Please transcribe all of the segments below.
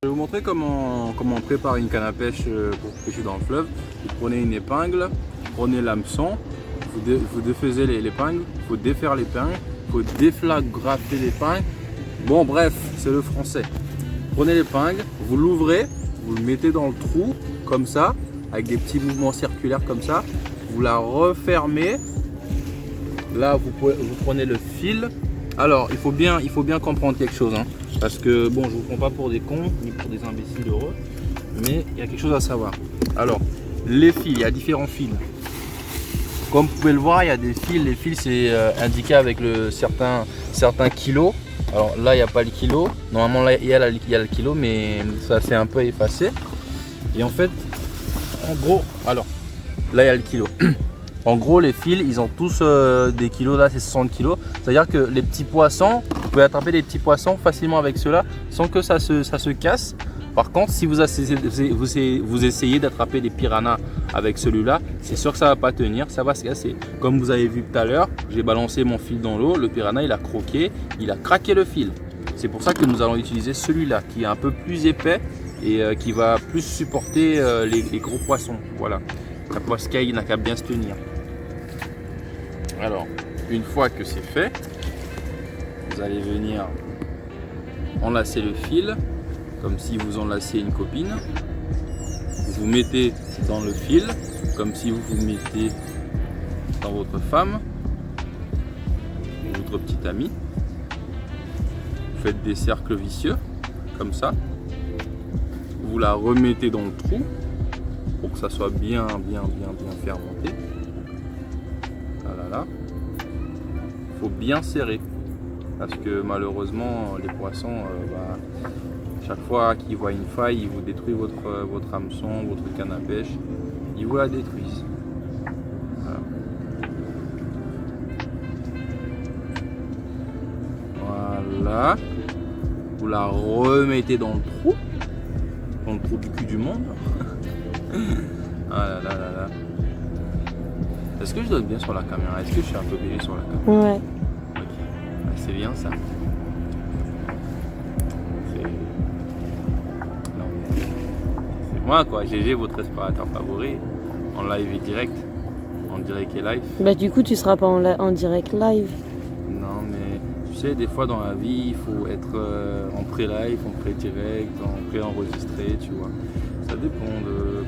Je vais vous montrer comment on prépare une canne à pêche pour pêcher dans le fleuve. Vous prenez une épingle, prenez l'hameçon, vous défaisez l'épingle, il faut défaire l'épingle, il faut déflagrafer l'épingle. Bon bref, c'est le français. Prenez l'épingle, vous l'ouvrez, vous le mettez dans le trou, comme ça, avec des petits mouvements circulaires comme ça. Vous la refermez. Là, vous prenez le fil. Alors, il faut bien comprendre quelque chose. Hein, parce que, bon, je ne vous prends pas pour des cons, ni pour des imbéciles heureux. Mais il y a quelque chose à savoir. Alors, les fils, il y a différents fils. Comme vous pouvez le voir, il y a des fils. Les fils, c'est indiqué avec certains kilos. Alors là, il n'y a pas le kilo. Normalement, là, il y a le kilo, mais ça s'est un peu effacé. Et en fait, en gros, alors là, il y a le kilo. En gros, les fils, ils ont tous des kilos. Là, c'est 60 kilos. C'est-à-dire que les petits poissons, vous pouvez attraper des petits poissons facilement avec ceux-là sans que ça se casse. Par contre, si vous essayez d'attraper des piranhas avec celui-là, c'est sûr que ça ne va pas tenir, ça va se casser. Comme vous avez vu tout à l'heure, j'ai balancé mon fil dans l'eau, le piranha il a croqué, il a craqué le fil. C'est pour ça que nous allons utiliser celui-là qui est un peu plus épais et qui va plus supporter les gros poissons. Voilà, la poiscaille n'a qu'à bien se tenir. Alors, une fois que c'est fait, vous allez venir enlacer le fil. Comme si vous enlaciez une copine, vous mettez dans le fil, comme si vous vous mettez dans votre femme, votre petite amie. Vous faites des cercles vicieux, comme ça. Vous la remettez dans le trou, pour que ça soit bien fermenté. Voilà. Il faut bien serrer, parce que malheureusement, les poissons, chaque fois qu'ils voient une faille, ils vous détruisent votre hameçon, votre canne à pêche. Ils vous la détruisent. Voilà. Vous la remettez dans le trou du cul du monde. Ah là. Est-ce que je donne bien sur la caméra? Est-ce que je suis un peu bébé sur la caméra? Ouais. Ok. C'est bien ça. Moi quoi, GG, votre explorateur favori, en live et direct, en direct et live. Bah du coup tu seras pas en direct live. Non mais tu sais, des fois dans la vie, il faut être en pré-live, en pré-direct, en pré-enregistré, tu vois. Ça dépend de...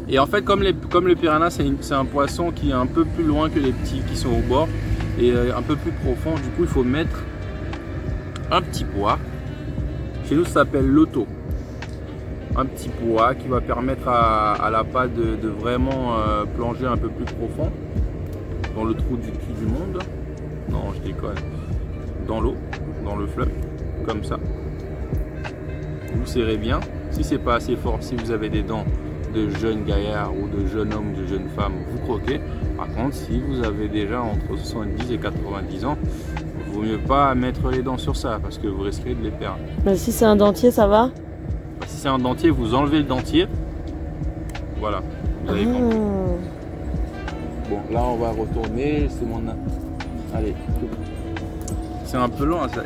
Et en fait, comme le piranha, c'est un poisson qui est un peu plus loin que les petits qui sont au bord et un peu plus profond. Du coup, il faut mettre un petit poids. Chez nous, ça s'appelle l'auto. Un petit poids qui va permettre à la patte de vraiment plonger un peu plus profond dans le trou du cul du monde. Non, je déconne. Dans l'eau, dans le fleuve, comme ça. Vous serrez bien. Si c'est pas assez fort, si vous avez des dents de jeunes gaillards ou de jeunes hommes, de jeunes femmes, vous croquez. Par contre, si vous avez déjà entre 70 et 90 ans, il vaut mieux pas mettre les dents sur ça parce que vous risquez de les perdre. Mais si c'est un dentier, ça va? Si c'est un dentier, vous enlevez le dentier. Voilà, vous avez compris. Bon, là on va retourner. C'est mon... Allez, c'est un peu long. Ça.